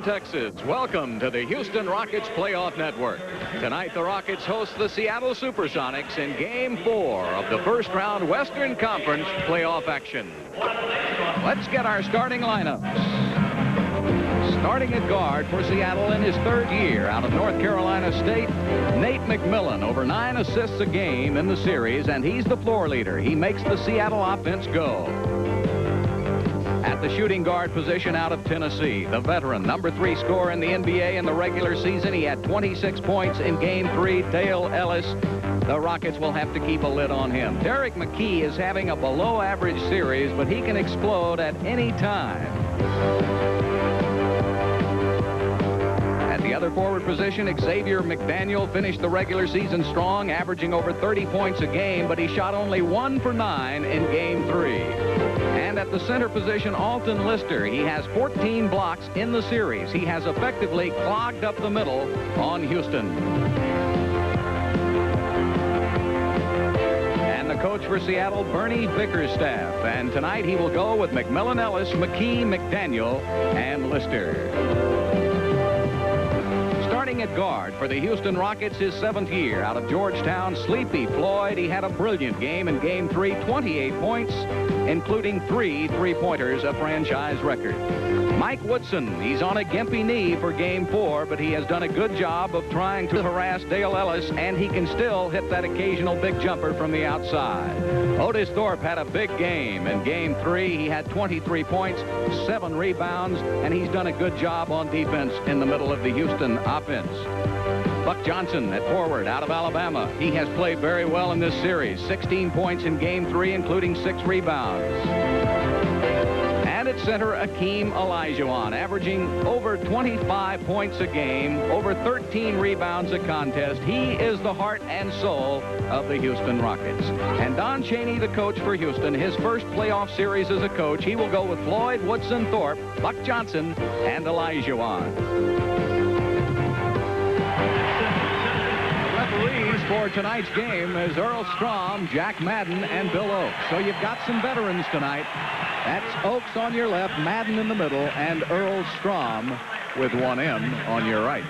Texas, welcome to the Houston Rockets Playoff Network. Tonight, the Rockets host the Seattle Supersonics in Game 4 of the first-round Western Conference playoff action. Let's get our starting lineups. Starting at guard for Seattle in his third year out of North Carolina State, Nate McMillan, over 9 assists a game in the series, and he's the floor leader. He makes the Seattle offense go. At the shooting guard position out of Tennessee, the veteran, number 3 scorer in the NBA in the regular season. He had 26 points in Game 3, Dale Ellis. The Rockets will have to keep a lid on him. Derrick McKey is having a below-average series, but he can explode at any time. At the other forward position, Xavier McDaniel finished the regular season strong, averaging over 30 points a game, but he shot only 1 for 9 in Game 3. And at the center position, Alton Lister, he has 14 blocks in the series. He has effectively clogged up the middle on Houston. And the coach for Seattle, Bernie Bickerstaff. And tonight he will go with McMillan, Ellis, McKey, McDaniel, and Lister. Starting at guard for the Houston Rockets, his 7th year out of Georgetown, Sleepy Floyd. He had a brilliant game in Game 3, 28 points, including 3 three-pointers, a franchise record. Mike Woodson, he's on a gimpy knee for Game 4, but he has done a good job of trying to harass Dale Ellis, and he can still hit that occasional big jumper from the outside. Otis Thorpe had a big game in Game 3. He had 23 points, 7 rebounds, and he's done a good job on defense in the middle of the Houston offense. Buck Johnson at forward out of Alabama. He has played very well in this series. 16 points in Game 3, including 6 rebounds. And at center, Akeem Olajuwon, averaging over 25 points a game, over 13 rebounds a contest. He is the heart and soul of the Houston Rockets. And Don Chaney, the coach for Houston, his first playoff series as a coach, he will go with Floyd, Woodson, Thorpe, Buck Johnson, and Olajuwon. Referees for tonight's game is Earl Strom, Jack Madden, and Bill Oakes. So you've got some veterans tonight. That's Oakes on your left, Madden in the middle, and Earl Strom with 1M on your right.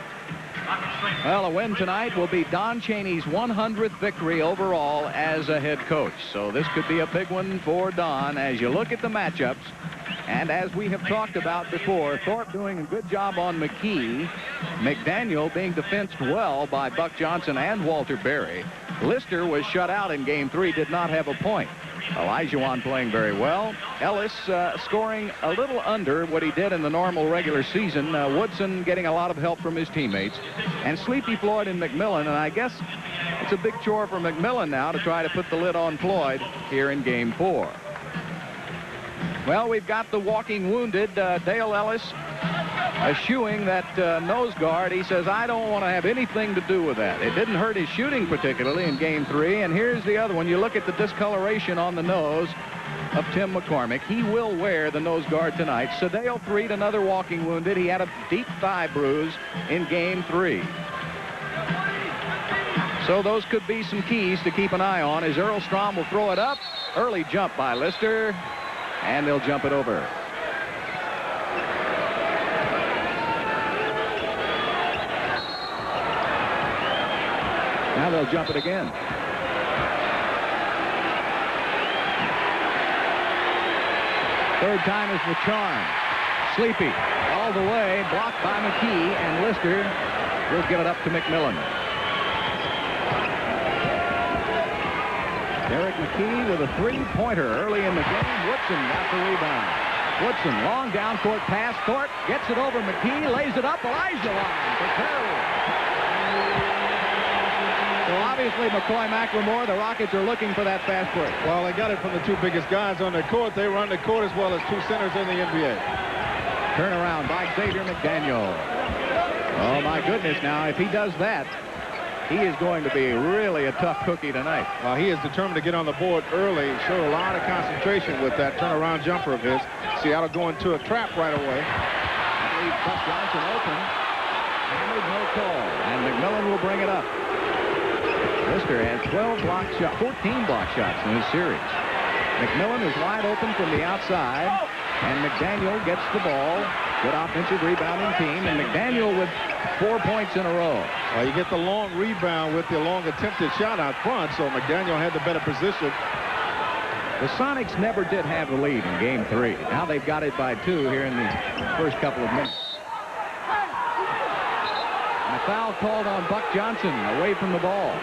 Well, a win tonight will be Don Chaney's 100th victory overall as a head coach. So this could be a big one for Don as you look at the matchups. And as we have talked about before, Thorpe doing a good job on McKey, McDaniel being defensed well by Buck Johnson and Walter Berry. Lister was shut out in Game 3, did not have a point. Olajuwon playing very well. Ellis scoring a little under what he did in the normal regular season. Woodson getting a lot of help from his teammates. And Sleepy Floyd and McMillan, and I guess it's a big chore for McMillan now to try to put the lid on Floyd here in Game 4. Well, we've got the walking wounded, Dale Ellis, eschewing that nose guard. He says, I don't want to have anything to do with that. It didn't hurt his shooting particularly in Game 3. And here's the other one. You look at the discoloration on the nose of Tim McCormick. He will wear the nose guard tonight. Sadale Threed, another walking wounded. He had a deep thigh bruise in Game 3. So those could be some keys to keep an eye on as Earl Strom will throw it up. Early jump by Lister. And they'll jump it over. Now they'll jump it again. Third time is the charm. Sleepy all the way, blocked by McKey, and Lister will give it up to McMillan. Derrick McKey with a 3-pointer early in the game. Woodson got the rebound. Woodson, long down court pass. Thorpe gets it over McKey, lays it up. Olajuwon for Terry. So obviously McCoy-McLemore, the Rockets are looking for that fast break. Well, they got it from the 2 biggest guys on their court. They run the court as well as 2 centers in the NBA. Turnaround by Xavier McDaniel. Oh, my goodness, now, if he does that, he is going to be really a tough cookie tonight. He is determined to get on the board early. Showed a lot of concentration with that turnaround jumper of his. Seattle going to a trap right away. That leaves Buck Johnson open. And there's no call. And McMillan will bring it up. Lister has 14 block shots in this series. McMillan is wide open from the outside. And McDaniel gets the ball. Good offensive rebounding team, and McDaniel with 4 points in a row. Well, you get the long rebound with the long attempted shot out front, so McDaniel had the better position. The Sonics never did have the lead in Game 3. Now they've got it by 2 here in the first couple of minutes. And a foul called on Buck Johnson away from the ball.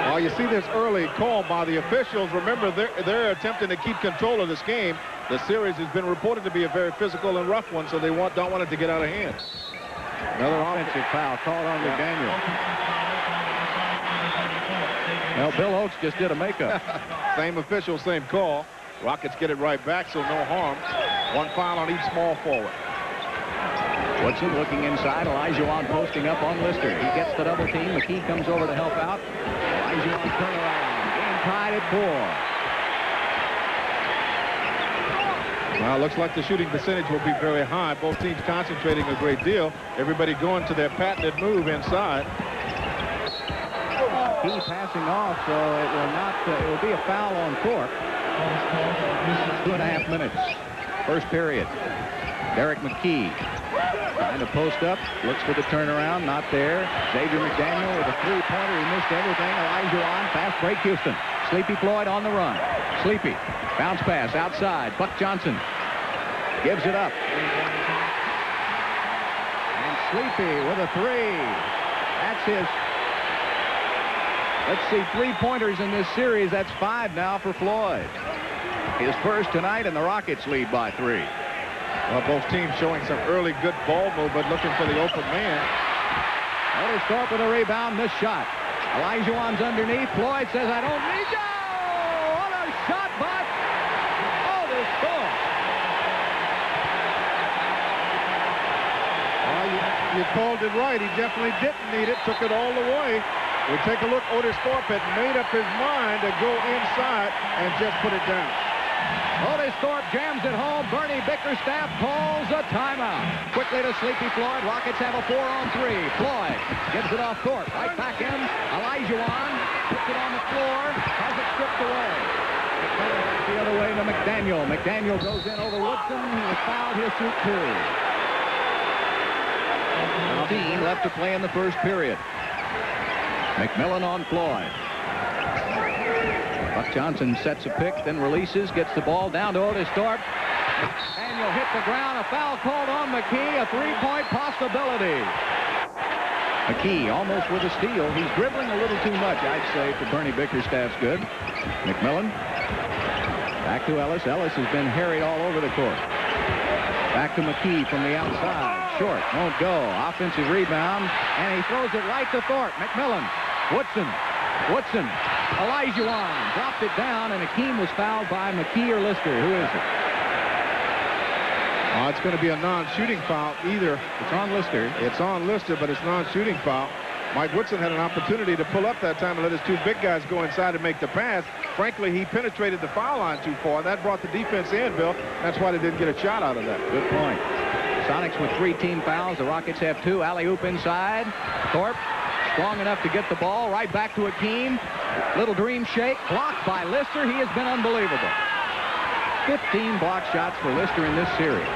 Well, you see this early call by the officials. Remember, they're attempting to keep control of this game. The series has been reported to be a very physical and rough one, so they don't want it to get out of hand. Another offensive foul called on McDaniel. Well, Bill Oates just did a makeup. Same official, same call. Rockets get it right back, so no harm. One foul on each small forward. Woodson looking inside. Olajuwon posting up on Lister. He gets the double team. McKey comes over to help out. Olajuwon turnaround. Game tied at 4. Well, it looks like the shooting percentage will be very high. Both teams concentrating a great deal. Everybody going to their patented move inside. McKey passing off, so it will not. It will be a foul on Thorpe. 2.5 minutes. First period. Derrick McKey trying to post up. Looks for the turnaround. Not there. Xavier McDaniel with a three-pointer. He missed everything. Olajuwon. Fast break. Houston. Sleepy Floyd on the run. Sleepy. Bounce pass outside. Buck Johnson gives it up. And Sleepy with a 3. That's his. Let's see, 3-pointers in this series. That's 5 now for Floyd. His first tonight, and the Rockets lead by 3. Well, both teams showing some early good ball movement, looking for the open man. Otis Thorpe with a rebound. Missed shot. Olajuwon's underneath. Floyd says, I don't need you. What a shot by Otis Thorpe. Well, you called it right. He definitely didn't need it. Took it all the way. We take a look. Otis Thorpe had made up his mind to go inside and just put it down. Otis Thorpe jams it home. Bernie Bickerstaff calls a timeout. Quickly to Sleepy Floyd. Rockets have a 4-on-3. Floyd gives it off Thorpe. Right back in. Olajuwon puts it on the floor. Has it stripped away. The other way to McDaniel. McDaniel goes in over Woodson. He was fouled. He'll shoot 2. 15 left to play in the first period. McMillan on Floyd. Buck Johnson sets a pick, then releases, gets the ball down to Otis Thorpe. Daniel hit the ground. A foul called on McKey. A 3-point possibility. McKey almost with a steal. He's dribbling a little too much, I'd say, for Bernie Bickerstaff's good. McMillan. Back to Ellis. Ellis has been harried all over the court. Back to McKey from the outside. Short. Won't go. Offensive rebound. And he throws it right to Thorpe. McMillan. Woodson. Olajuwon dropped it down, and Akeem was fouled by McKey or Lister. Who is it? It's going to be a non-shooting foul either. It's on Lister. It's on Lister, but it's non-shooting foul. Mike Woodson had an opportunity to pull up that time and let his 2 big guys go inside and make the pass. Frankly, he penetrated the foul line too far. That brought the defense in, Bill. That's why they didn't get a shot out of that. Good point. Sonics with 3 team fouls. The Rockets have 2. Alley-oop inside. Thorpe strong enough to get the ball. Right back to Akeem. Little dream shake. Blocked by Lister. He has been unbelievable. 15 block shots for Lister in this series.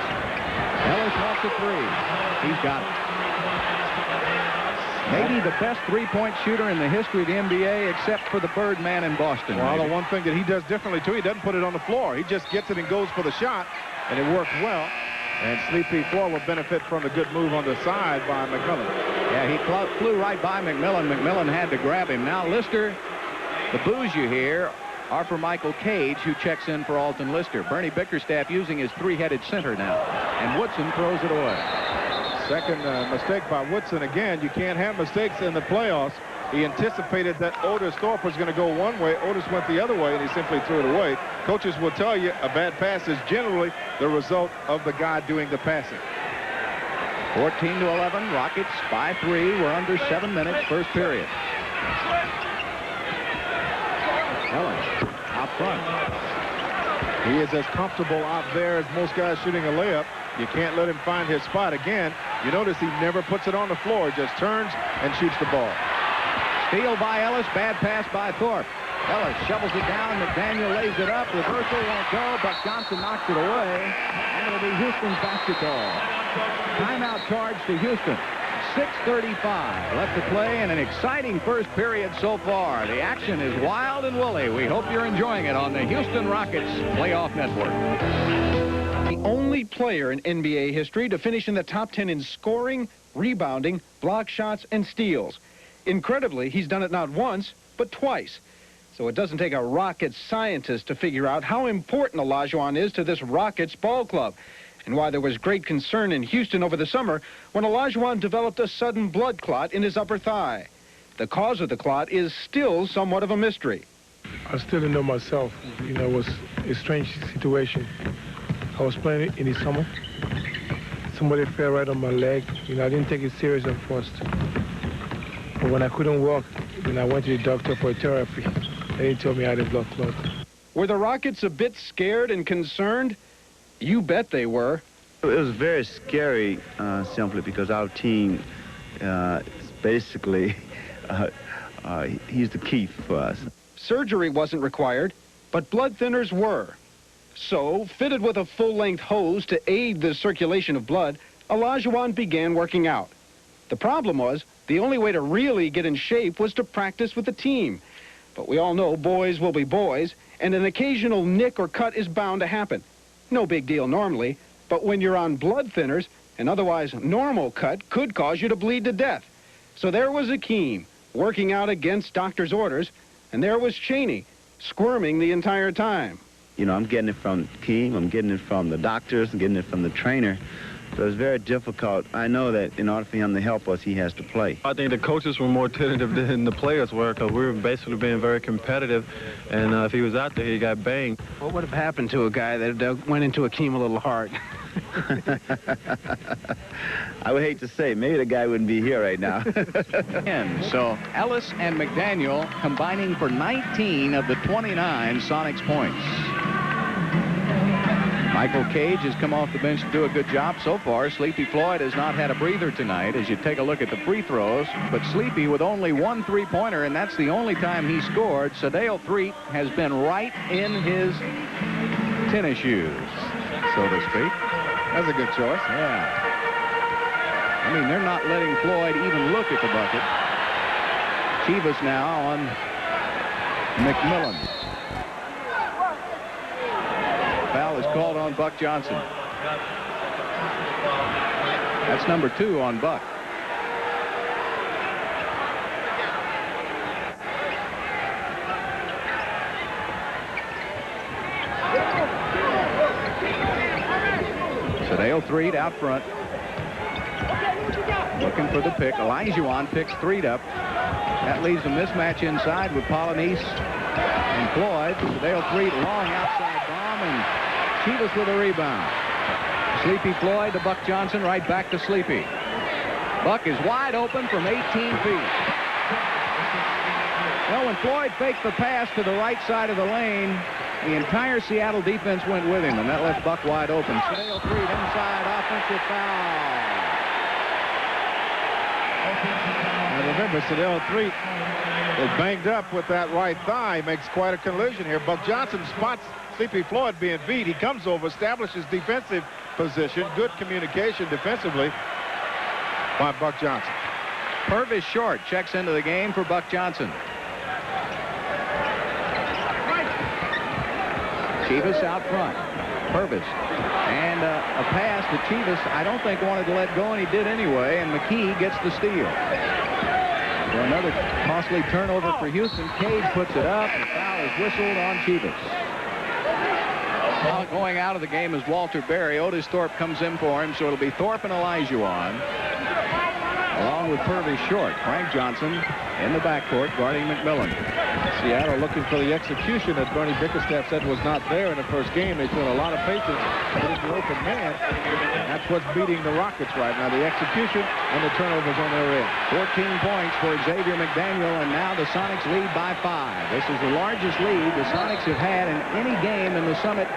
Ellis wants a 3. He's got it. Maybe the best 3-point shooter in the history of the NBA, except for the Birdman in Boston. Well, maybe. the one thing that he does differently, too, he doesn't put it on the floor. He just gets it and goes for the shot, and it worked well. And Sleepy Floyd will benefit from the good move on the side by McMillan. Yeah, he flew right by McMillan. McMillan had to grab him. Now, Lister, the boos you hear are for Michael Cage, who checks in for Alton Lister. Bernie Bickerstaff using his 3-headed center now. And Woodson throws it away. Second mistake by Woodson. Again, you can't have mistakes in the playoffs. He anticipated that Otis Thorpe was going to go one way. Otis went the other way, and he simply threw it away. Coaches will tell you a bad pass is generally the result of the guy doing the passing. 14-11. Rockets by 3. We're under 7 minutes. First period. Ellis out front. He is as comfortable out there as most guys shooting a layup. You can't let him find his spot. Again, you notice he never puts it on the floor. He just turns and shoots the ball. Steal by Ellis. Bad pass by Thorpe. Ellis shovels it down. McDaniel lays it up. Reversal won't go. Buck Johnson knocks it away. And it'll be Houston's basketball. Timeout charge to Houston. 6:35 left to play in an exciting first period so far. The action is wild and woolly. We hope you're enjoying it on the Houston Rockets Playoff Network. The only player in NBA history to finish in the top 10 in scoring, rebounding, block shots, and steals. Incredibly, he's done it not once, but twice. So it doesn't take a Rockets scientist to figure out how important Olajuwon is to this Rockets ball club, and why there was great concern in Houston over the summer when Olajuwon developed a sudden blood clot in his upper thigh. The cause of the clot is still somewhat of a mystery. I still didn't know myself. You know, it was a strange situation. I was playing in the summer. Somebody fell right on my leg. You know, I didn't take it serious at first. But when I couldn't walk, then I went to the doctor for therapy. And he told me I had a blood clot. Were the Rockets a bit scared and concerned? You bet they were. It was very scary simply because our team is basically, he's the key for us. Surgery wasn't required, but blood thinners were. So, fitted with a full-length hose to aid the circulation of blood, Olajuwon began working out. The problem was, the only way to really get in shape was to practice with the team. But we all know boys will be boys, and an occasional nick or cut is bound to happen. No big deal normally, but when you're on blood thinners, an otherwise normal cut could cause you to bleed to death. So there was Akeem, working out against doctor's orders, and there was Chaney, squirming the entire time. You know, I'm getting it from Akeem, I'm getting it from the doctors, I'm getting it from the trainer. So it's very difficult. I know that in order for him to help us, he has to play. I think the coaches were more tentative than the players were because we were basically being very competitive. And if he was out there, he got banged. What would have happened to a guy that went into Akeem a little hard? I would hate to say, maybe the guy wouldn't be here right now. So Ellis and McDaniel combining for 19 of the 29 Sonics points. Michael Cage has come off the bench to do a good job so far. Sleepy Floyd has not had a breather tonight as you take a look at the free throws. But Sleepy with only one three-pointer, and that's the only time he scored. Sadale Threet has been right in his tennis shoes, so to speak. That's a good choice. Yeah. I mean, they're not letting Floyd even look at the bucket. Chivas now on McMillan. Foul is called on Buck Johnson. That's number 2 on Buck. Sadale Threet out front. Looking for the pick. Olajuwon picks Threet up. That leaves a mismatch inside with Polynice and Floyd. Sadale Threet long outside bomb, and Chivas with a rebound. Sleepy Floyd to Buck Johnson, right back to Sleepy. Buck is wide open from 18 feet. Well, when Floyd faked the pass to the right side of the lane, the entire Seattle defense went with him, and that left Buck wide open. Sadale Threet inside, offensive foul. And remember, Sadale Threet is banged up with that right thigh. Makes quite a collision here. Buck Johnson spots Sleepy Floyd being beat. He comes over, establishes defensive position. Good communication defensively by Buck Johnson. Purvis Short checks into the game for Buck Johnson. Chivas out front. Purvis. And a pass to Chivas I don't think wanted to let go, and he did anyway, and McKey gets the steal. So another costly turnover for Houston. Cage puts it up, and the foul is whistled on Chivas. Now going out of the game is Walter Berry. Otis Thorpe comes in for him, so it'll be Thorpe and Olajuwon, along with Purvis Short. Frank Johnson in the backcourt guarding McMillan. Seattle looking for the execution that Bernie Bickerstaff said was not there in the first game. They showed a lot of patience with the open man. That's what's beating the Rockets right now, the execution and the turnovers on their end. 14 points for Xavier McDaniel, and now the Sonics lead by 5. This is the largest lead the Sonics have had in any game in the Summit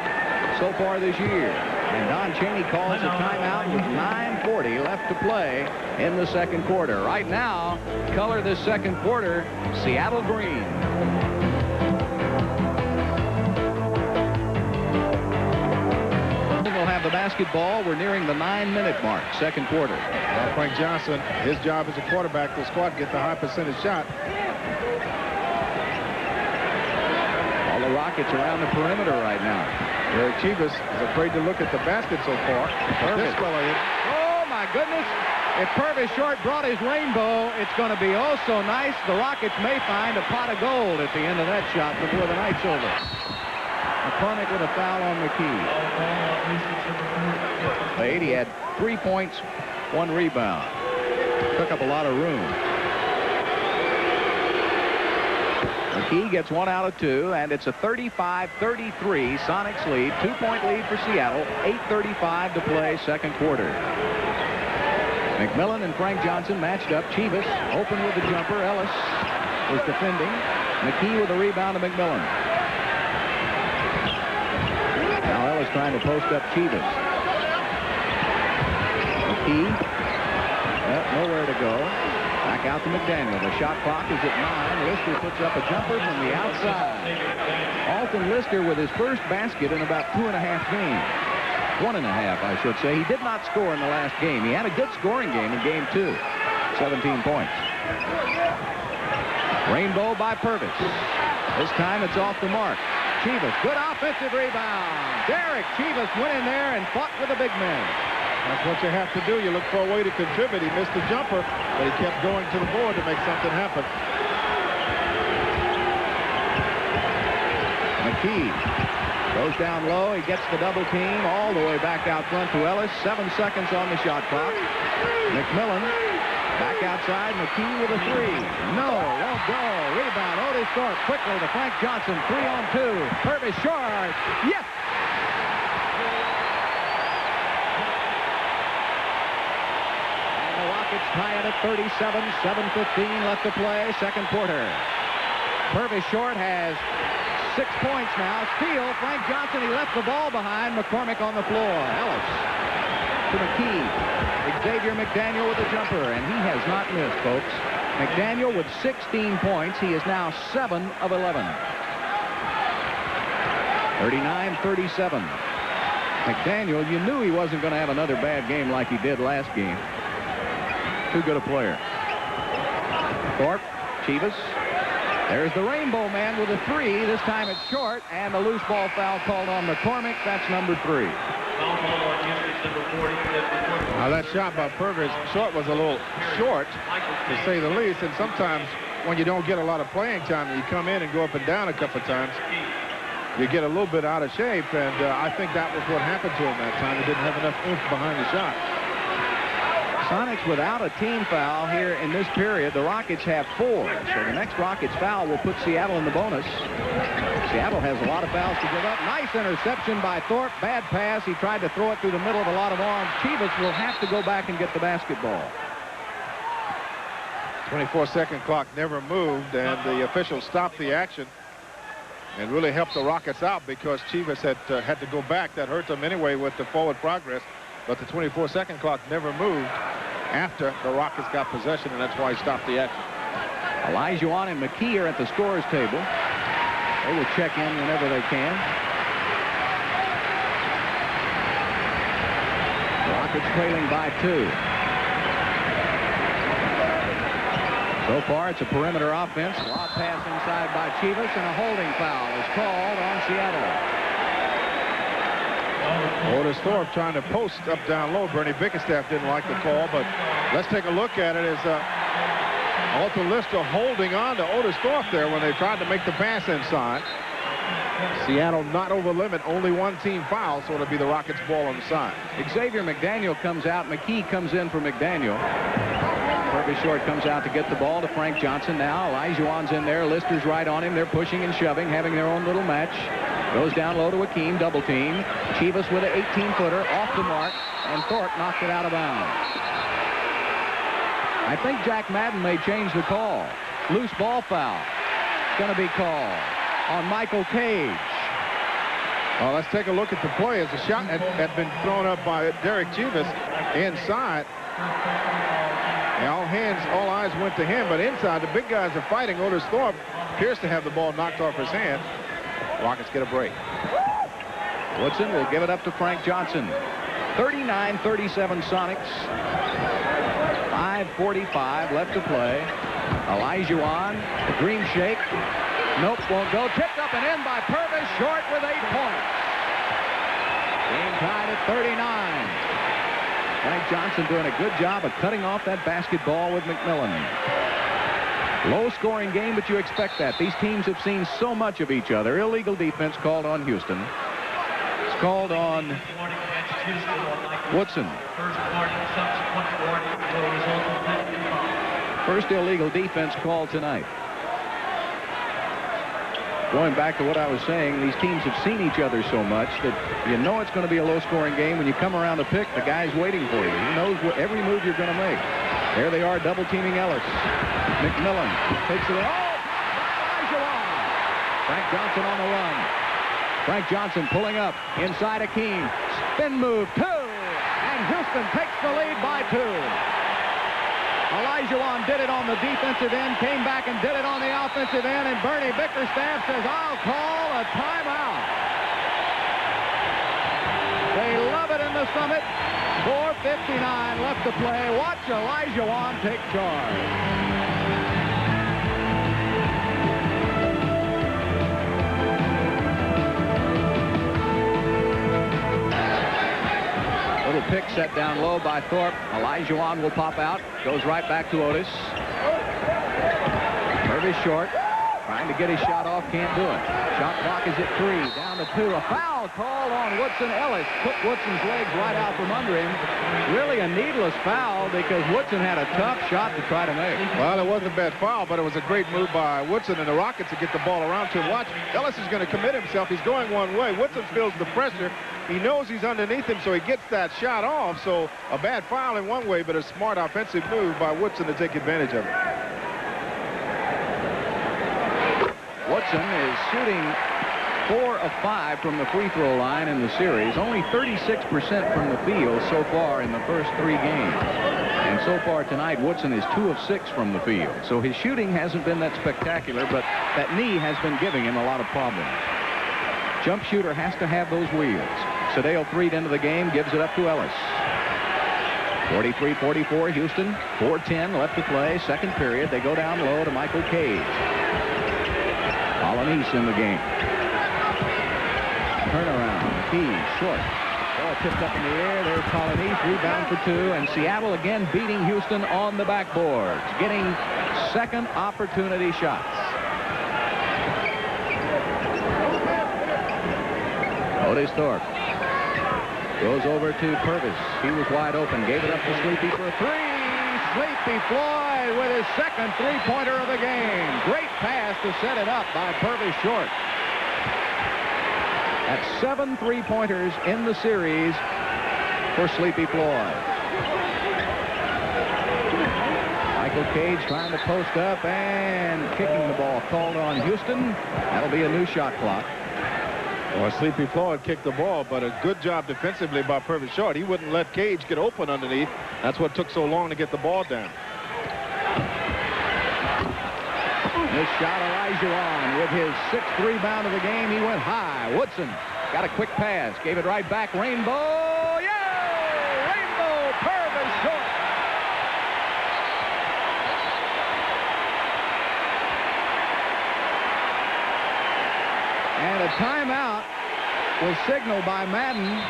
so far this year. And Don Chaney calls a timeout with 9:40 left to play in the second quarter. Right now, color this second quarter, Seattle green. the basketball. We're nearing the 9-minute mark, second quarter. Well, Frank Johnson, his job as a quarterback to squad, get the high percentage shot. All the Rockets around the perimeter right now. Derrick Chivas is afraid to look at the basket so far. This fella is. Oh, my goodness. If Purvis Short brought his rainbow, it's going to be oh so nice. The Rockets may find a pot of gold at the end of that shot before the night's over. McCormick with a foul on McKey. Played. He had 3 points, 1 rebound. Took up a lot of room. McKey gets 1 out of 2, and it's a 35-33 Sonics lead. 2-point lead for Seattle. 8:35 to play, second quarter. McMillan and Frank Johnson matched up. Chivas open with the jumper. Ellis was defending. McKey with a rebound to McMillan. Now Ellis trying to post up Chivas. McKey. Nowhere to go. Back out to McDaniel. The shot clock is at 9. Lister puts up a jumper from the outside. Alton Lister with his first basket in about 2.5 games. 1.5, I should say. He did not score in the last game. He had a good scoring game in game 2. 17 points. Rainbow by Purvis. This time it's off the mark. Chivas, good offensive rebound. Derrick Chivas went in there and fought with the big men. That's what you have to do. You look for a way to contribute. He missed the jumper, but he kept going to the board to make something happen. McKey goes down low. He gets the double team all the way back out front to Ellis. 7 seconds on the shot clock. McMillan back outside. McKey with a 3. No, won't go. Rebound. Otis Thorpe quickly to Frank Johnson. 3-on-2. Purvis Short. Yes. And the Rockets tie it at 37. 7:15 left to play. Second quarter. Purvis Short has 6 points now. Steal. Frank Johnson. He left the ball behind. McCormick on the floor. Ellis to McKey. Xavier McDaniel with a jumper, and he has not missed, folks. McDaniel with 16 points. He is now 7 of 11. 39-37. McDaniel, you knew he wasn't going to have another bad game like he did last game. Too good a player. Thorpe, Chivas. There's the Rainbow Man with a 3. This time it's short, and a loose ball foul called on McCormick. That's number 3. Now that shot by Purvis Short was a little short, to say the least. And sometimes when you don't get a lot of playing time, you come in and go up and down a couple of times, you get a little bit out of shape. And I think that was what happened to him that time. He didn't have enough oomph behind the shot. Sonics without a team foul here in this period. The Rockets have 4. So the next Rockets foul will put Seattle in the bonus. Seattle has a lot of fouls to give up. Nice interception by Thorpe. Bad pass. He tried to throw it through the middle of a lot of arms. Chivas will have to go back and get the basketball. 24-second clock never moved, and the officials stopped the action and really helped the Rockets out because Chivas had to go back. That hurt them anyway with the forward progress. But the 24-second clock never moved after the Rockets got possession, and that's why he stopped the action. Olajuwon and McKey are at the scorer's table. They will check in whenever they can. Rockets trailing by 2. So far, it's a perimeter offense. Lob pass inside by Chivas, and a holding foul is called on Seattle. Otis Thorpe trying to post up down low. Bernie Bickerstaff didn't like the call, but let's take a look at it as Alton Lister holding on to Otis Thorpe there when they tried to make the pass inside. Seattle not over limit, only 1 team foul, so it'll be the Rockets ball on the side. Xavier McDaniel comes out. McKey comes in for McDaniel. Purvis Short comes out to get the ball to Frank Johnson now. Olajuwon's in there. Lister's right on him. They're pushing and shoving, having their own little match. Goes down low to Akeem, double team. Chivas with an 18-footer off the mark, and Thorpe knocked it out of bounds. I think Jack Madden may change the call. Loose ball foul. Going to be called on Michael Cage. Well, let's take a look at the play as the shot had been thrown up by Derrick Chivas inside. And all eyes went to him, but inside the big guys are fighting. Otis Thorpe appears to have the ball knocked off his hand. Rockets get a break. Woodson will give it up to Frank Johnson. 39-37 Sonics. 5:45 left to play. Olajuwon, the dream shake. Nope, won't go. Tipped up and in by Purvis, short with 8 points. Game tied at 39. Frank Johnson doing a good job of cutting off that basketball with McMillan. Low-scoring game, but you expect that. These teams have seen so much of each other. Illegal defense called on Houston. It's called on Woodson. First illegal defense call tonight. Going back to what I was saying, these teams have seen each other so much that you know it's going to be a low-scoring game. When you come around to pick, the guy's waiting for you. He knows every move you're going to make. There they are, double-teaming Ellis. McMillan takes it. Oh! Frank Johnson on the run. Frank Johnson pulling up inside Akeem. Spin move, 2. And Houston takes the lead by 2. Olajuwon did it on the defensive end, came back and did it on the offensive end, and Bernie Bickerstaff says, I'll call a timeout. They love it in the Summit. 4:59 left to play. Watch Olajuwon take charge. Little pick set down low by Thorpe. Olajuwon will pop out. Goes right back to Otis. Purvis short. Trying to get his shot off. Can't do it. Shot clock is at 3. Down to 2. A foul called on Woodson. Ellis took Woodson's legs right out from under him. Really a needless foul because Woodson had a tough shot to try to make. Well, it wasn't a bad foul, but it was a great move by Woodson and the Rockets to get the ball around to him. Watch, Ellis is going to commit himself. He's going one way. Woodson feels the pressure. He knows he's underneath him, so he gets that shot off. So a bad foul in one way, but a smart offensive move by Woodson to take advantage of it. Woodson is shooting 4 of 5 from the free throw line in the series. Only 36% from the field so far in the first 3 games. And so far tonight, Woodson is 2 of 6 from the field. So his shooting hasn't been that spectacular, but that knee has been giving him a lot of problems. Jump shooter has to have those wheels. Sadeo freed into the game, gives it up to Ellis. 43-44 Houston. 4:10 left to play. Second period. They go down low to Michael Cage. Polonese in the game. Turnaround. Key short. Ball tipped up in the air. There's Polonese. Rebound for 2. And Seattle again beating Houston on the backboards. Getting second opportunity shots. Otis Thorpe goes over to Purvis. He was wide open. Gave it up to Sleepy for a 3. Sleepy Floyd with his second three-pointer of the game. Great pass to set it up by Purvis short. That's 7 three-pointers in the series for Sleepy Floyd. Michael Cage trying to post up and kicking the ball called on Houston. That'll be a new shot clock. Well, Sleepy Floyd kicked the ball, but a good job defensively by Purvis Short. He wouldn't let Cage get open underneath. That's what took so long to get the ball down. This shot, Olajuwon with his 6th rebound of the game. He went high. Woodson got a quick pass. Gave it right back. Rainbow. Yeah! Rainbow. Purvis Short. And a timeout was signaled by Madden.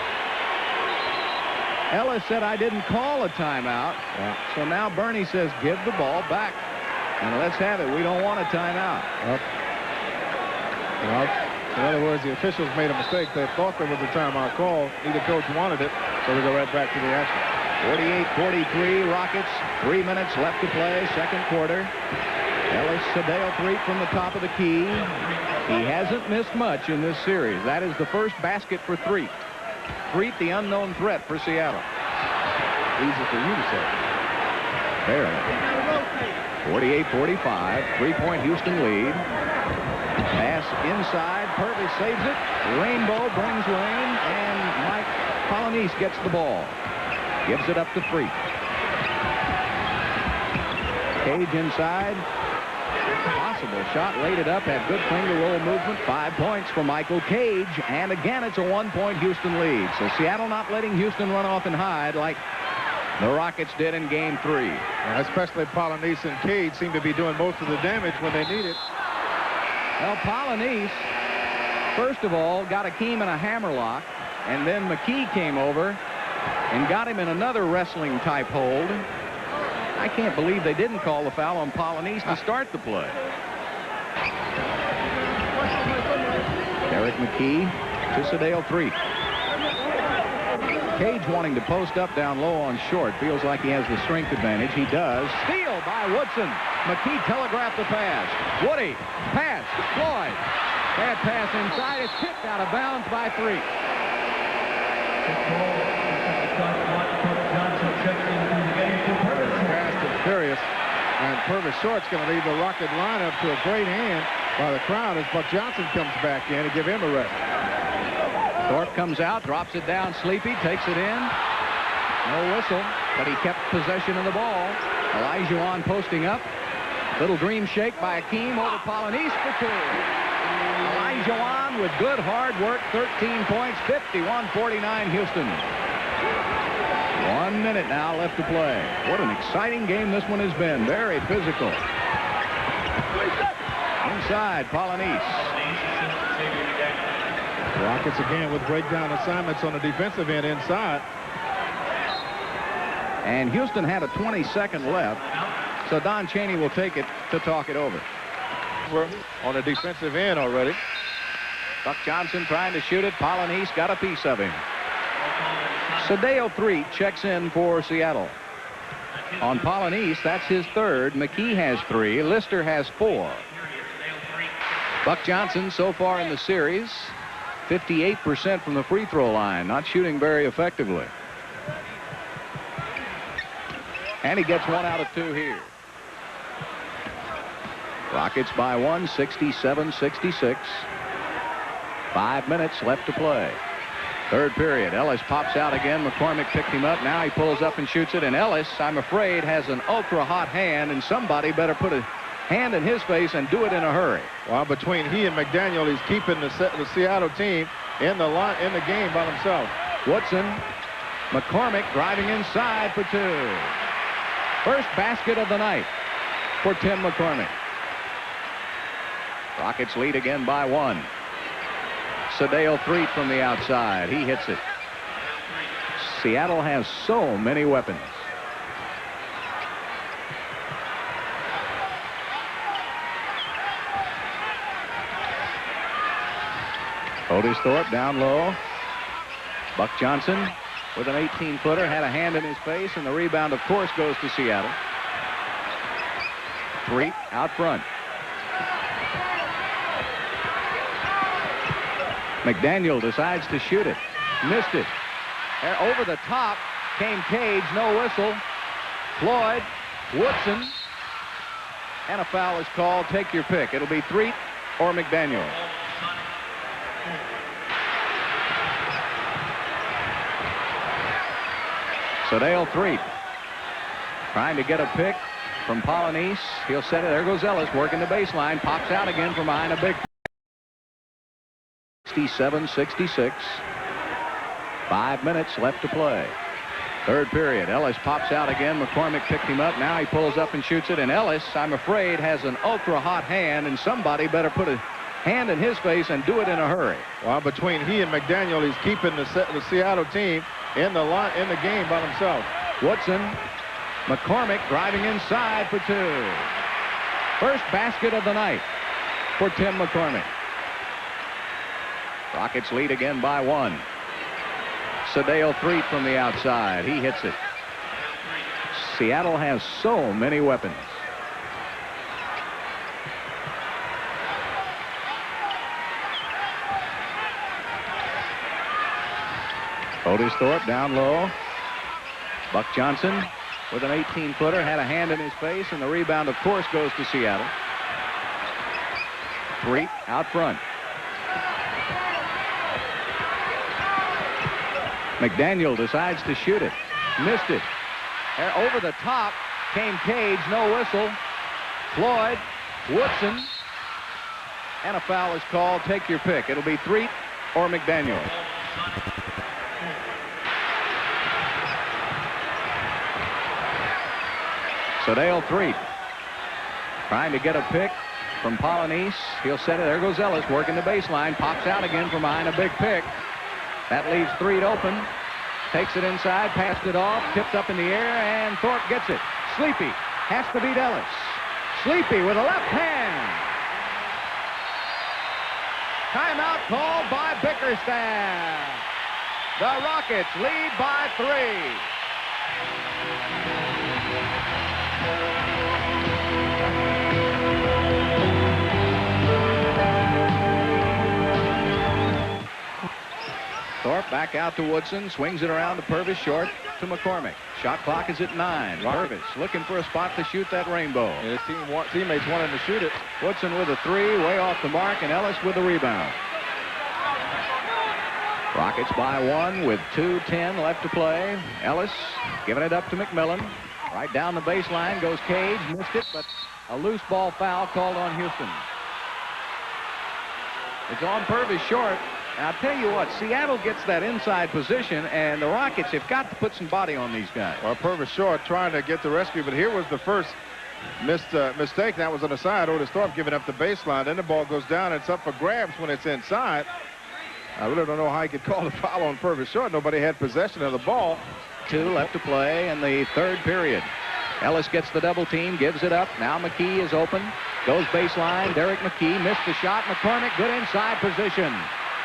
Ellis said, I didn't call a timeout. Yeah. So now Bernie says, give the ball back. And let's have it. We don't want a timeout. Well, in other words, the officials made a mistake. They thought there was a timeout call. Neither coach wanted it, so we go right back to the action. 48-43 Rockets. 3 minutes left to play. Second quarter. Ellis Sadeo Threet from the top of the key. He hasn't missed much in this series. That is the first basket for Threet. Threet, the unknown threat for Seattle. Easy for you to say. Barely. 48-45. 3-point Houston lead. Pass inside. Purvis saves it. Rainbow brings rain. And Mike Polonese gets the ball. Gives it up to Threet. Cage inside. Possible shot, laid it up, had good finger roll movement. 5 points for Michael Cage, and again it's a 1-point Houston lead. So Seattle not letting Houston run off and hide like the Rockets did in Game 3. Especially Polynice and Cage seem to be doing most of the damage when they need it. Well, Polynice, first of all, got Akeem in a hammerlock, and then McKey came over and got him in another wrestling-type hold. I can't believe they didn't call the foul on Polynice to start the play. Derrick McKey to Sedale 3. Cage wanting to post up down low on short. Feels like he has the strength advantage. He does. Steal by Woodson. McKey telegraphed the pass. Woody. Pass. Floyd. Bad pass inside. It's kicked out of bounds by 3. Fast and furious. And Purvis Short's going to leave the Rocket lineup to a great hand by the crowd as Buck Johnson comes back in to give him a rest. Thorpe comes out, drops it down. Sleepy takes it in. No whistle, but he kept possession of the ball. Olajuwon posting up. Little dream shake by Akeem over Polynice for 2. Olajuwon with good hard work, 13 points, 51-49 Houston. 1 minute now left to play. What an exciting game this one has been. Very physical. Inside, Polynice. Rockets again with breakdown assignments on the defensive end inside. And Houston had a 20-second left, so Don Chaney will take it to talk it over. We're on the defensive end already. Buck Johnson trying to shoot it. Polynice got a piece of him. Sedale 3 checks in for Seattle. On Polynice, that's his third. McKey has 3. Lister has 4. Buck Johnson so far in the series, 58% from the free throw line, not shooting very effectively. And he gets 1 out of 2 here. Rockets by 1, 67-66. 5 minutes left to play. Third period. Ellis pops out again. McCormick picked him up. Now he pulls up and shoots it. And Ellis, I'm afraid, has an ultra-hot hand, and somebody better put a hand in his face and do it in a hurry. Well, between he and McDaniel, he's keeping the Seattle team in the game by himself. Woodson, McCormick driving inside for 2. First basket of the night for Tim McCormick. Rockets lead again by 1. Sedale 3 from the outside. He hits it. Seattle has so many weapons. Otis Thorpe down low. Buck Johnson with an 18-footer had a hand in his face, and the rebound, of course, goes to Seattle. 3 out front. McDaniel decides to shoot it. Missed it. Over the top came Cage. No whistle. Floyd. Woodson. And a foul is called. Take your pick. It'll be Threet or McDaniel. Sedale Threet trying to get a pick from Polynice. He'll set it. There goes Ellis working the baseline. Pops out again from behind a big 67-66. 5 minutes left to play. Third period. Ellis pops out again. McCormick picked him up. Now he pulls up and shoots it. And Ellis, I'm afraid, has an ultra-hot hand, and somebody better put a hand in his face and do it in a hurry. Well, between he and McDaniel, he's keeping the Seattle team in the game by himself. Woodson, McCormick driving inside for 2. First basket of the night for Tim McCormick. Rockets lead again by 1. Sedale Threet from the outside. He hits it. Seattle has so many weapons. Otis Thorpe down low. Buck Johnson with an 18-footer had a hand in his face, and the rebound, of course, goes to Seattle. Threet out front. McDaniel decides to shoot it. Missed it. Over the top came Cage. No whistle. Floyd. Woodson. And a foul is called. Take your pick. It'll be Threet or McDaniel. So Dale Threet trying to get a pick from Polynice. He'll set it. There goes Ellis working the baseline. Pops out again from behind a big pick. That leaves Threet open. Takes it inside. Passed it off. Tipped up in the air. And Thorpe gets it. Sleepy has to beat Ellis. Sleepy with a left hand. Timeout called by Bickerstaff. The Rockets lead by 3. Thorpe back out to Woodson. Swings it around to Purvis. Short to McCormick. Shot clock is at 9. Purvis looking for a spot to shoot that rainbow. And his teammates wanted to shoot it. Woodson with a 3, way off the mark, and Ellis with the rebound. Rockets by 1 with 2:10 left to play. Ellis giving it up to McMillan. Right down the baseline goes Cage. Missed it, but a loose ball foul called on Houston. It's on Purvis short. And I'll tell you what, Seattle gets that inside position, and the Rockets have got to put some body on these guys. Well, Purvis short trying to get the rescue, but here was the first mistake. That was on the side. Otis Thorpe giving up the baseline. Then the ball goes down. It's up for grabs when it's inside. I really don't know how he could call the foul on Purvis short. Nobody had possession of the ball. 2 left to play in the 3rd period. Ellis gets the double team, gives it up. Now McKey is open. Goes baseline. Derrick McKey missed the shot. McCormick, good inside position.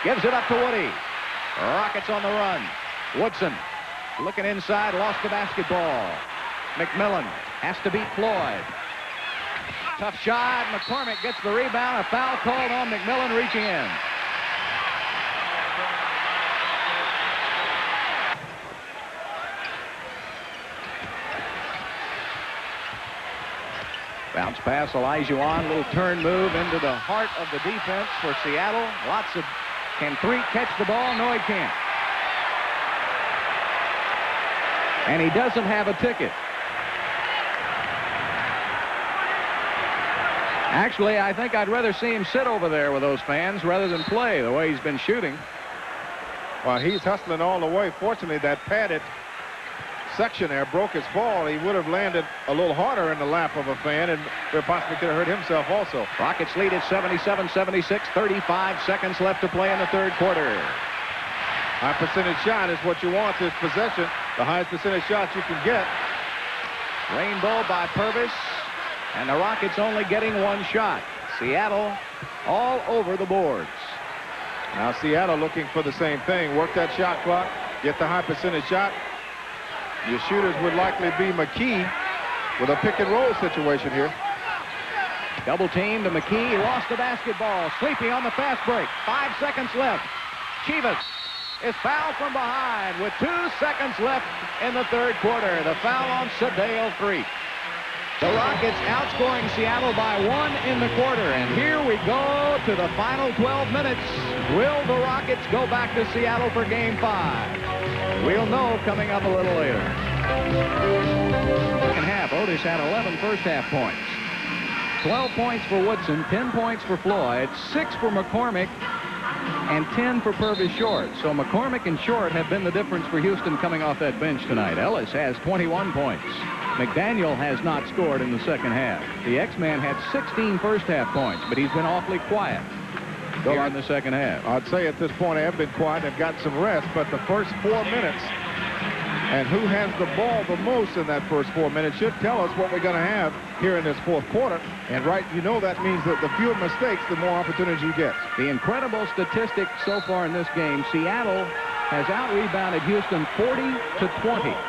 Gives it up to Woody. Rockets on the run. Woodson looking inside, lost the basketball. McMillan has to beat Floyd. Tough shot. McCormick gets the rebound. A foul called on McMillan reaching in. Bounce pass, Olajuwon. Little turn move into the heart of the defense for Seattle. Lots of... Can Threet catch the ball? No, he can't. And he doesn't have a ticket. Actually, I think I'd rather see him sit over there with those fans rather than play the way he's been shooting. Well, he's hustling all the way. Fortunately, that padded section there broke his fall. He would have landed a little harder in the lap of a fan and possibly could have hurt himself also. Rockets lead at 77-76. 35 seconds left to play in the 3rd quarter. High percentage shot is what you want this possession. The highest percentage shots you can get. Rainbow by Purvis. And the Rockets only getting 1 shot. Seattle all over the boards. Now Seattle looking for the same thing. Work that shot clock. Get the high percentage shot. Your shooters would likely be McKey with a pick and roll situation here. Double team to McKey. He lost the basketball. Sleepy on the fast break. 5 seconds left. Chivas is fouled from behind with 2 seconds left in the 3rd quarter. The foul on Sedale Threet. The Rockets outscoring Seattle by 1 in the quarter. And here we go to the final 12 minutes. Will the Rockets go back to Seattle for Game 5? We'll know coming up a little later. Second half, Otis had 11 first half points. 12 points for Woodson, 10 points for Floyd, 6 for McCormick, and 10 for Purvis Short. So McCormick and Short have been the difference for Houston coming off that bench tonight. Ellis has 21 points. McDaniel has not scored in the second half. The X-Man had 16 first half points, but he's been awfully quiet here in the second half. I'd say at this point I have been quiet. I've gotten some rest, but the first 4 minutes and who has the ball the most in that first 4 minutes should tell us what we're going to have here in this 4th quarter. And right, you know that means that the fewer mistakes, the more opportunities you get. The incredible statistic so far in this game, Seattle has out-rebounded Houston 40-20.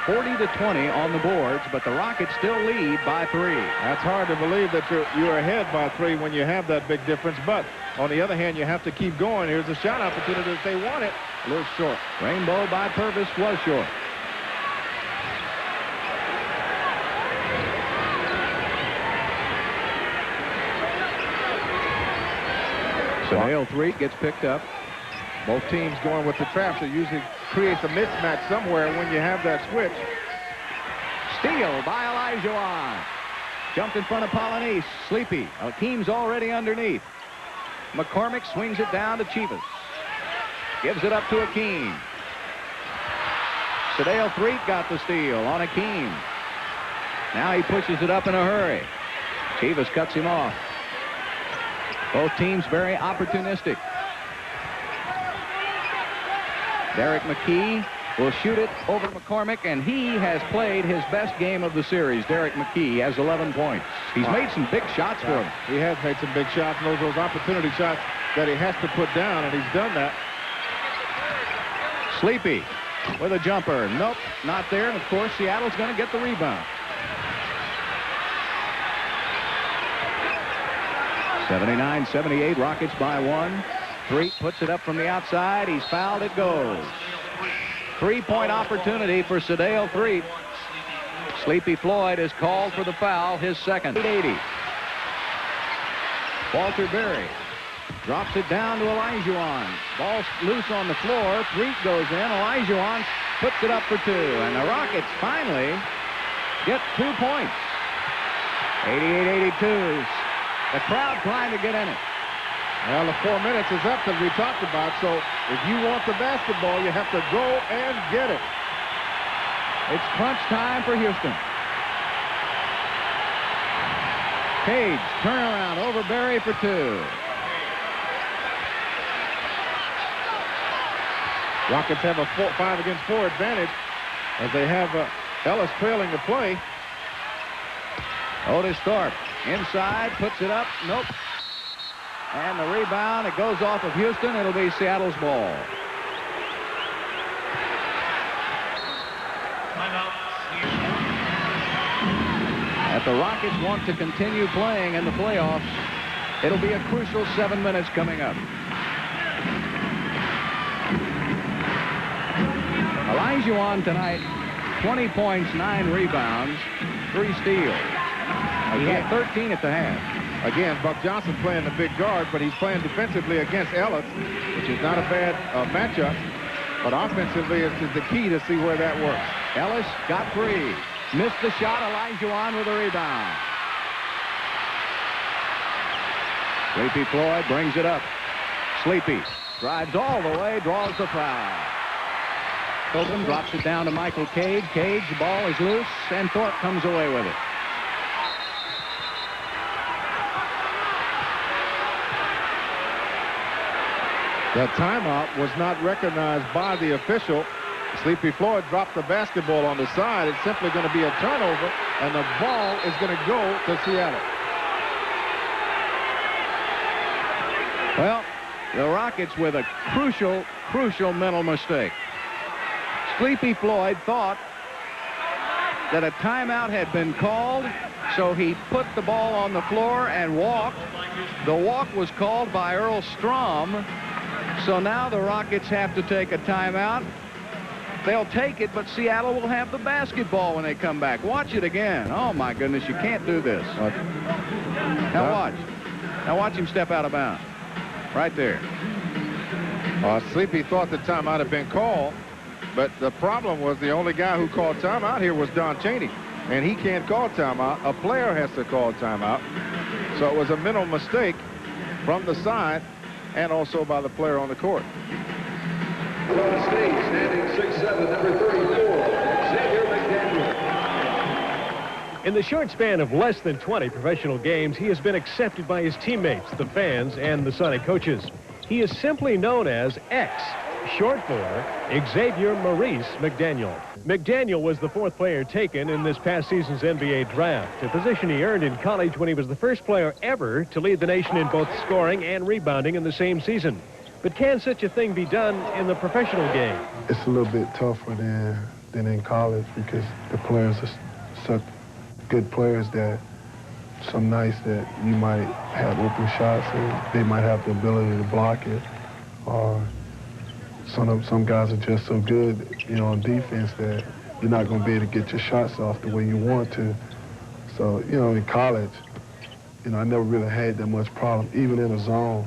40-20 on the boards, but the Rockets still lead by 3. That's hard to believe that you're ahead by 3 when you have that big difference, but on the other hand, you have to keep going. Here's a shot opportunity if they want it. A little short. Rainbow by Purvis was short. So Dale Threet gets picked up. Both teams going with the traps. It usually creates a mismatch somewhere when you have that switch. Steal by Olajuwon. Jumped in front of Polynice. Sleepy. Akeem's already underneath. McCormick swings it down to Chivas. Gives it up to Akeem. Sadale Threet got the steal on Akeem. Now he pushes it up in a hurry. Chivas cuts him off. Both teams very opportunistic. Derrick McKey will shoot it over to McCormick, and he has played his best game of the series. Derrick McKey has 11 points. He's made some big shots for him. He has made some big shots, and those opportunity shots that he has to put down, and he's done that. Sleepy with a jumper. Nope, not there. And, of course, Seattle's going to get the rebound. 79-78, Rockets by 1. Threet puts it up from the outside. He's fouled. It goes. 3-point opportunity for Sadale Threet. Sleepy Floyd is called for the foul, his second. 80. Walter Berry drops it down to Olajuwon. Ball's loose on the floor. Threet goes in. Olajuwon puts it up for 2. And the Rockets finally get 2 points. 88-82. The crowd trying to get in it. Well, the 4 minutes is up that we talked about, so if you want the basketball, you have to go and get it. It's crunch time for Houston. Cage, turnaround over Berry for 2. Rockets have a 5 against 4 advantage as they have Ellis trailing the play. Otis Thorpe inside, puts it up. Nope. And the rebound, it goes off of Houston. It'll be Seattle's ball. If the Rockets want to continue playing in the playoffs, it'll be a crucial 7 minutes coming up. Olajuwon tonight, 20 points, 9 rebounds, 3 steals. He had 13 at the half. Again, Buck Johnson playing the big guard, but he's playing defensively against Ellis, which is not a bad matchup. But offensively, it's the key to see where that works. Ellis got 3. Missed the shot. Olajuwon with a rebound. Sleepy Floyd brings it up. Sleepy drives all the way, draws the foul. Open drops it down to Michael Cage. Cage, the ball is loose, and Thorpe comes away with it. That timeout was not recognized by the official. Sleepy Floyd dropped the basketball on the side. It's simply going to be a turnover, and the ball is going to go to Seattle. Well, the Rockets with a crucial mental mistake. Sleepy Floyd thought that a timeout had been called, so he put the ball on the floor and walked. The walk was called by Earl Strom. So now the Rockets have to take a timeout. They'll take it, but Seattle will have the basketball when they come back. Watch it again. Oh, my goodness, you can't do this. Now watch. Now watch him step out of bounds. Right there. Sleepy thought the timeout had been called, but the problem was the only guy who called timeout here was Don Chaney, and he can't call timeout. A player has to call timeout. So it was a mental mistake from the side and also by the player on the court. Florida State, standing 6'7", number 34, Xavier McDaniel. In the short span of less than 20 professional games, he has been accepted by his teammates, the fans, and the Sonic coaches. He is simply known as X, short for Xavier Maurice McDaniel. McDaniel was the 4th player taken in this past season's NBA draft, a position he earned in college when he was the first player ever to lead the nation in both scoring and rebounding in the same season. But can such a thing be done in the professional game? It's a little bit tougher than in college because the players are such good players that some nights that you might have open shots and they might have the ability to block it, or some guys are just so good, on defense that you're not going to be able to get your shots off the way you want to. So, in college, I never really had that much problem. Even in a zone,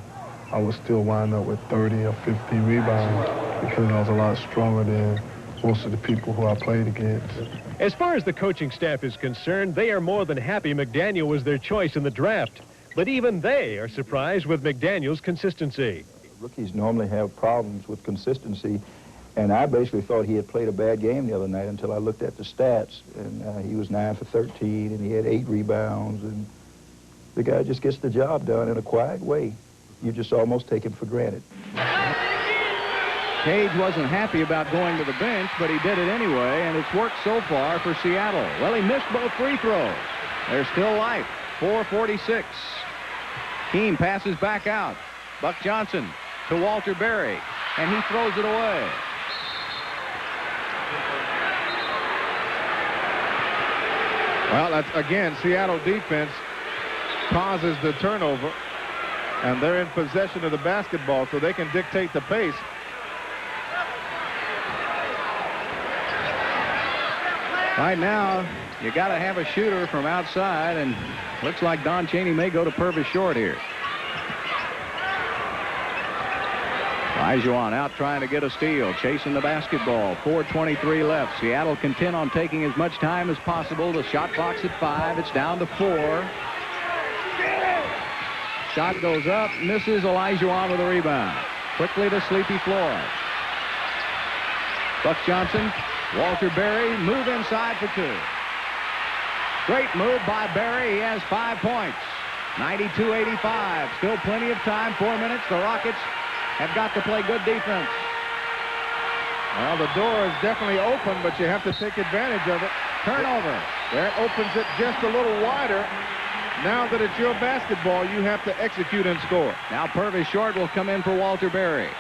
I would still wind up with 30 or 50 rebounds because I was a lot stronger most of the people who I played against. As far as the coaching staff is concerned, they are more than happy McDaniel was their choice in the draft. But even they are surprised with McDaniel's consistency. Rookies normally have problems with consistency, and I basically thought he had played a bad game the other night until I looked at the stats, and he was 9 for 13, and he had 8 rebounds, and the guy just gets the job done in a quiet way. You just almost take him for granted. Cage wasn't happy about going to the bench, but he did it anyway, and it's worked so far for Seattle. Well, he missed both free throws. There's still life. 4:46. Keene passes back out. Buck Johnson to Walter Berry, and he throws it away. Well, that's, again, Seattle defense causes the turnover, and they're in possession of the basketball, so they can dictate the pace. Right now, you got to have a shooter from outside, and looks like Don Chaney may go to Purvis Short here. Olajuwon out trying to get a steal, chasing the basketball. 4:23 left. Seattle content on taking as much time as possible. The shot clock's at 5. It's down to 4. Shot goes up, misses. Olajuwon with a rebound. Quickly to Sleepy Floyd. Buck Johnson, Walter Berry, move inside for 2. Great move by Berry. He has 5 points. 92-85. Still plenty of time. 4 minutes. The Rockets have got to play good defense. Well, the door is definitely open, but you have to take advantage of it. Turnover. That opens it just a little wider. Now that it's your basketball, you have to execute and score. Now Purvis Short will come in for Walter Berry.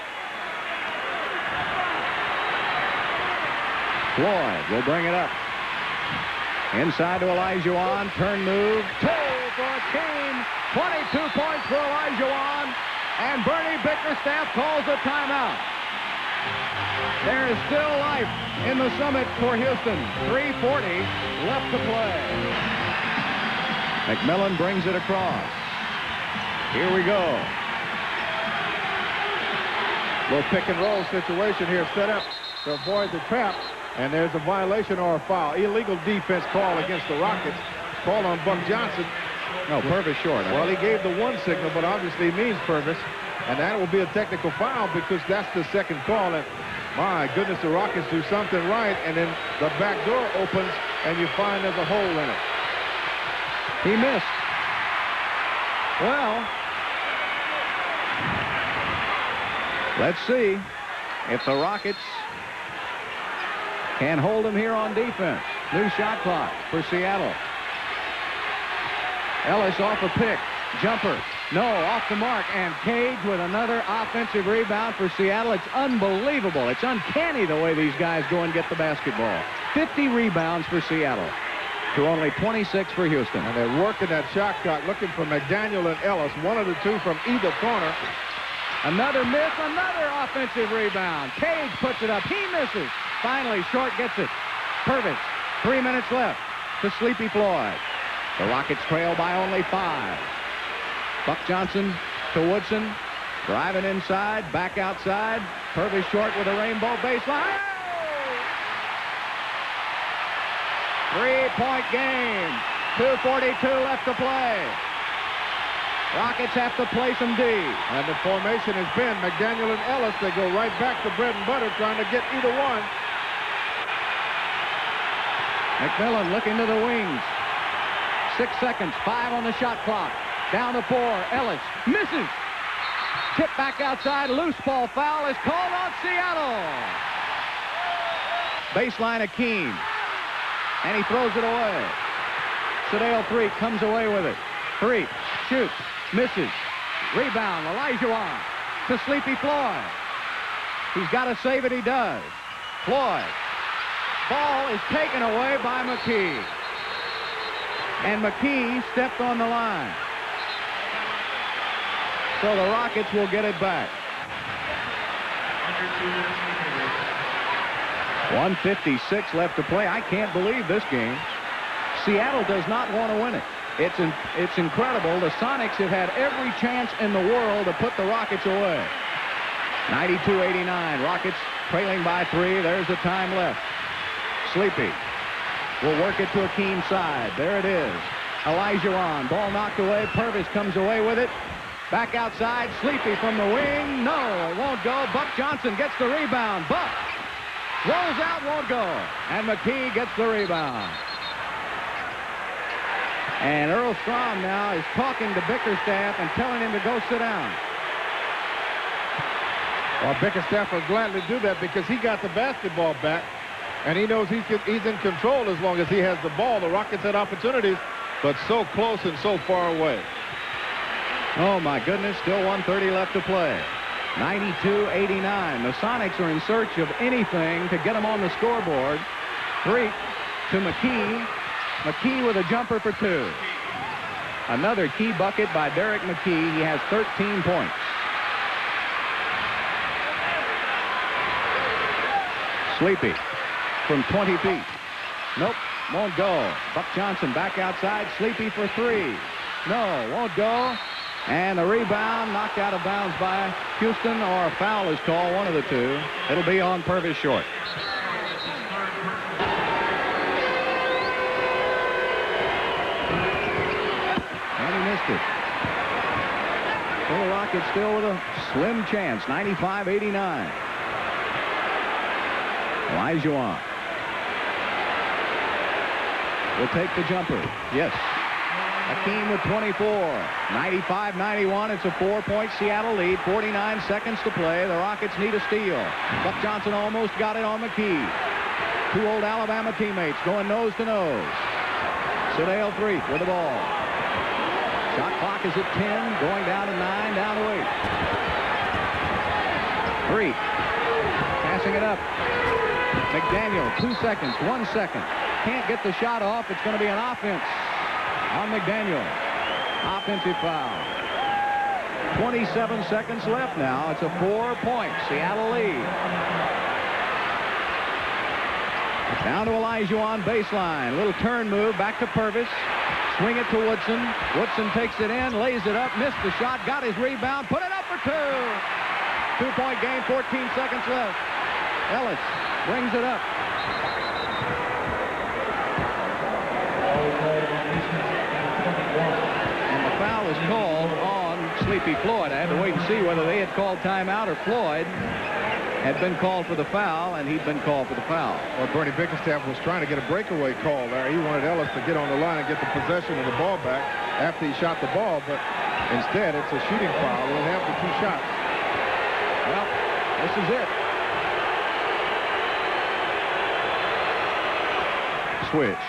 Floyd will bring it up. Inside to Olajuwon. Turn move. 2 for Keene. 22 points for Olajuwon. And Bernie Bickerstaff calls a timeout. There is still life in the Summit for Houston. 3:40 left to play. McMillan brings it across. Here we go. Little pick and roll situation here set up to avoid the trap. And there's a violation or a foul. Illegal defense call against the Rockets. Call on Buck Johnson. No, Purvis Short. Well, he gave the 1 signal, but obviously he means Purvis. And that will be a technical foul because that's the second call. And my goodness, the Rockets do something right. And then the back door opens and you find there's a hole in it. He missed. Well, let's see if the Rockets can hold him here on defense. New shot clock for Seattle. Ellis off a pick. Jumper. No, off the mark. And Cage with another offensive rebound for Seattle. It's unbelievable. It's uncanny the way these guys go and get the basketball. 50 rebounds for Seattle to only 26 for Houston. And they're working that shot clock, looking for McDaniel and Ellis. One of the two from either corner. Another miss, another offensive rebound. Cage puts it up. He misses. Finally, Short gets it. Purvis, 3 minutes left to Sleepy Floyd. The Rockets trail by only 5. Buck Johnson to Woodson. Driving inside, back outside. Purvis Short with a rainbow baseline. 3-point game. 2:42 left to play. Rockets have to play some D. And the formation has been McDaniel and Ellis. They go right back to bread and butter, trying to get either one. McMillan looking to the wings. 6 seconds, 5 on the shot clock. Down to 4. Ellis misses. Tip back outside. Loose ball foul is called on Seattle. Baseline of Keene. And he throws it away. Sedale 3 comes away with it. 3, shoots, misses. Rebound, Olajuwon to Sleepy Floyd. He's got to save it, he does. Floyd. Ball is taken away by McKey. And McKey stepped on the line. So the Rockets will get it back. 1:56 left to play. I can't believe this game. Seattle does not want to win it. It's incredible. The Sonics have had every chance in the world to put the Rockets away. 92-89. Rockets trailing by 3. There's the time left. Sleepy will work it to Akeem's side. There it is. Olajuwon, ball knocked away. Purvis comes away with it. Back outside, Sleepy from the wing. No, it won't go. Buck Johnson gets the rebound. Buck rolls out, won't go. And McKey gets the rebound. And Earl Strom now is talking to Bickerstaff and telling him to go sit down. Well, Bickerstaff will gladly do that because he got the basketball back, and he knows he's in control as long as he has the ball. The Rockets had opportunities, but so close and so far away. Oh, my goodness, still 1:30 left to play. 92-89. The Sonics are in search of anything to get them on the scoreboard. Freak to McKey. McKey with a jumper for 2. Another key bucket by Derrick McKey. He has 13 points. Sleepy from 20 feet. Nope, won't go. Buck Johnson back outside. Sleepy for 3. No, won't go. And the rebound knocked out of bounds by Houston, or a foul is called, one of the two. It'll be on Purvis short. And he missed it. So the Rockets still with a slim chance, 95-89. Olajuwon will take the jumper. Yes. Akeem with 24. 95-91. It's a 4-point Seattle lead. 49 seconds to play. The Rockets need a steal. Buck Johnson almost got it on McKey. 2 old Alabama teammates going nose to nose. Sedale Freak with the ball. Shot clock is at 10. Going down to 9. Down to 8. Freak passing it up. McDaniel, 2 seconds, 1 second. Can't get the shot off. It's going to be an offense on McDaniel. Offensive foul. 27 seconds left now. It's a 4-point Seattle lead. Down to Olajuwon baseline. Little turn move back to Purvis. Swing it to Woodson. Woodson takes it in, lays it up, missed the shot, got his rebound, put it up for 2. 2-point game, 14 seconds left. Ellis brings it up. And the foul is called on Sleepy Floyd. I had to wait and see whether they had called timeout or Floyd had been called for the foul, and he'd been called for the foul. Well, Bernie Bickerstaff was trying to get a breakaway call there. He wanted Ellis to get on the line and get the possession of the ball back after he shot the ball, but instead it's a shooting foul. We'll have the 2 shots. Well, this is it. Switch.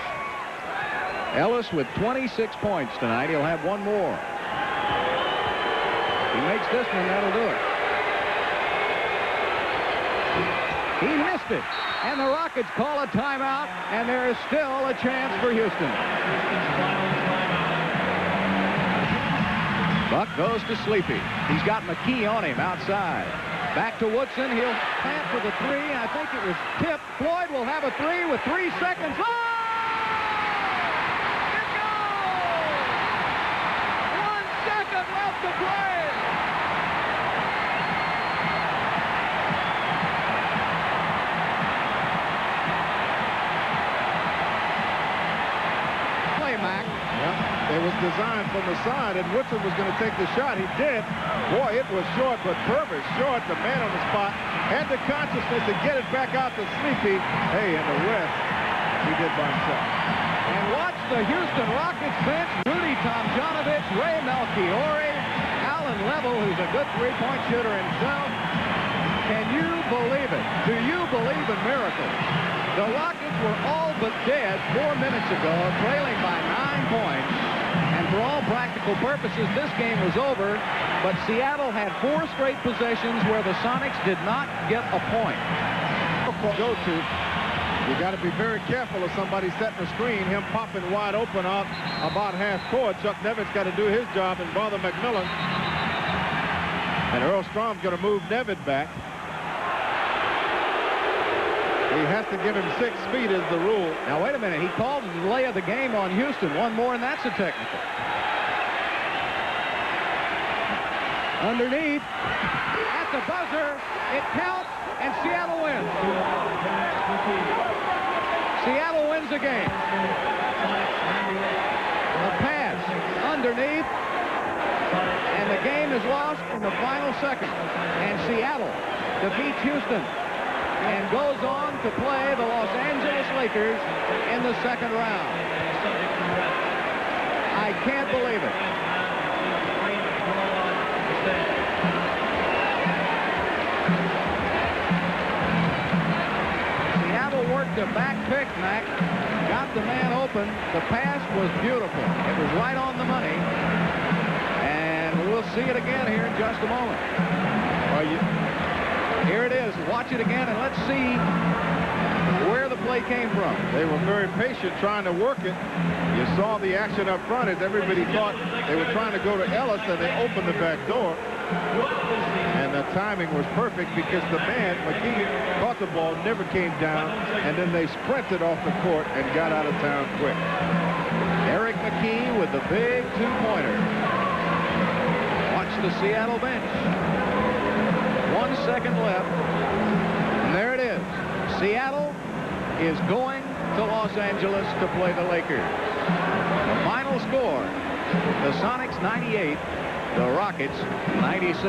Ellis with 26 points tonight. He'll have 1 more. He makes this one, that'll do it. He missed it, and the Rockets call a timeout, and there is still a chance for Houston. Buck goes to Sleepy. He's got McKey on him outside. Back to Woodson. He'll plant for the 3. I think it was tipped. Floyd will have a 3 with 3 seconds. Oh! It goes! 1 second left to play. It was designed from the side, and Woodson was going to take the shot. He did. Boy, it was short, but Purvis short. The man on the spot had the consciousness to get it back out to Sleepy. Hey, and the rest he did by himself. And watch the Houston Rockets bench. Rudy Tomjanovich, Ray Melchiori, Alan Level, who's a good 3-point shooter himself. Can you believe it? Do you believe in miracles? The Rockets were all but dead 4 minutes ago, trailing by 9 points. And for all practical purposes, this game was over. But Seattle had 4 straight possessions where the Sonics did not get a point. Go to. You got to be very careful of somebody setting a screen, him popping wide open out about half court. Chuck Nevitt's got to do his job and bother McMillan. And Earl Strom's going to move Nevitt back. He has to give him 6 feet is the rule. Now, wait a minute. He called the delay of the game on Houston. 1 more, and that's a technical. Underneath. At the buzzer. It counts, and Seattle wins. Seattle wins the game. A pass underneath, and the game is lost in the final second. And Seattle defeats Houston and goes on to play the Los Angeles Lakers in the second round. I can't believe it. Seattle worked a back pick, Mac. Got the man open. The pass was beautiful. It was right on the money. And we'll see it again here in just a moment. Here it is. Watch it again, and let's see where the play came from. They were very patient trying to work it. You saw the action up front as everybody thought they were trying to go to Ellis, and they opened the back door. And the timing was perfect because the man, McKey, caught the ball, never came down, and then they sprinted off the court and got out of town quick. Derrick McKey with the big two-pointer. Watch the Seattle bench. 1 second left. And there it is. Seattle is going to Los Angeles to play the Lakers. The final score, the Sonics 98, the Rockets 96.